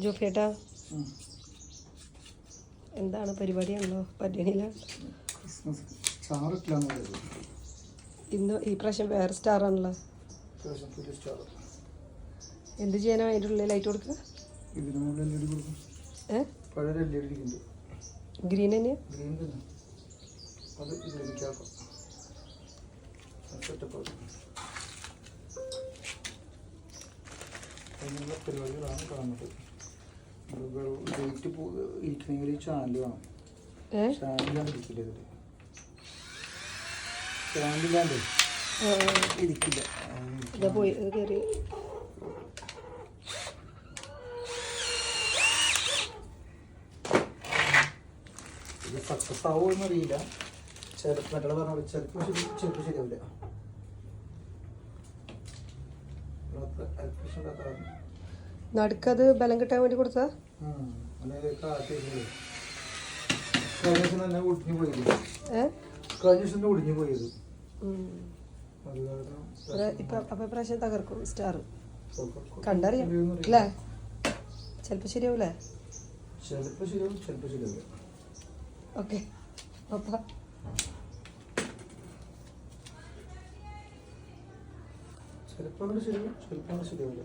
ജോഫിയേട്ടാ എന്താണ് പരിപാടിയാണല്ലോ പര്യണിയിലാണ്. ഇന്ന് ഈ പ്രാവശ്യം വേറെ സ്റ്റാർ ആണല്ലോ. എന്ത് ചെയ്യാനാ അതിൻ്റെ ഉള്ളിൽ ലൈറ്റ് കൊടുക്കുക? ഗ്രീൻ തന്നെയാ? പരിപാടികളാണ് കാണുന്നത്. ലൈറ്റ് ഇരിക്കണമെങ്കിൽ ചാനൽ വേണം. ചാനലില്ലാണ്ട് ഇരിക്കില്ല. ഇതിൽ ചാനലില്ലാണ്ട് ഇരിക്കില്ല. പോയി കയറി ഇത് സക്സസ് ആവുമെന്ന് അറിയില്ല. ചിലപ്പോൾ മറ്റുള്ള പറഞ്ഞ ചിലപ്പോൾ ശരിയാവില്ല. നടുക്കത് ബലം കിട്ടാൻ വേണ്ടി കൊടുത്താ ഒടിഞ്ഞു പോയത്. അപ്പൊ പ്രാവശ്യം തകർക്കും സ്റ്റാർ. കണ്ടറിയാം അല്ലേ? ചിലപ്പോ ശരിയാവൂലേ? ചിലപ്പോ ശരിയാവും, ചിലപ്പോ ശരിയാവില്ല. ഓക്കെ അപ്പൊ ചിലപ്പോൾ അങ്ങോട്ട് ശരിയാവും, ചിലപ്പോൾ അങ്ങോട്ട് ശരിയാവില്ല.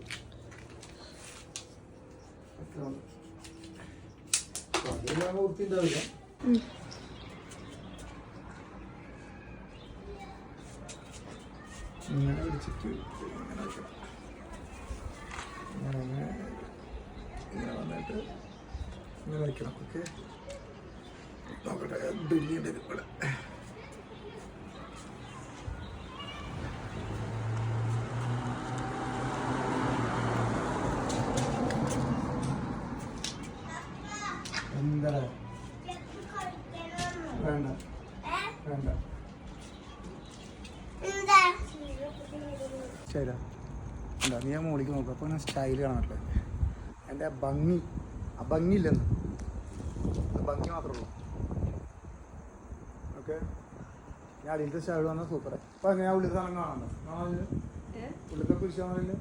അതിലാണ് വൃത്തി ഉണ്ടാവില്ല. ഇങ്ങനെ അടിച്ചിട്ട് ഇങ്ങനെ വയ്ക്കണം. ഇങ്ങനെ വന്നിട്ട് ഇങ്ങനെ വയ്ക്കണം. ഓക്കെ, നോക്കട്ടെ. ഡൽഹിയുടെ ഇവിടെ എന്താ വേണ്ട വേണ്ട ശരി. എന്താ നീ ആ മോളിക്ക് നോക്കുക. അപ്പോൾ ഞാൻ സ്റ്റൈൽ കാണാറുള്ളത്. എൻ്റെ ആ ഭംഗിയില്ലെന്ന്, ഭംഗി മാത്രമേ ഉള്ളൂ. ഓക്കെ, ഞാൻ അടിയിലത്തെ സ്റ്റൈൽ വന്നാൽ സൂപ്പറായി. അപ്പോൾ അങ്ങനെ ആ ഉള്ളിൽ സാധനം കാണാമല്ലോ. ഉള്ളിലത്തെ കുരിശ് കാണാനില്ല.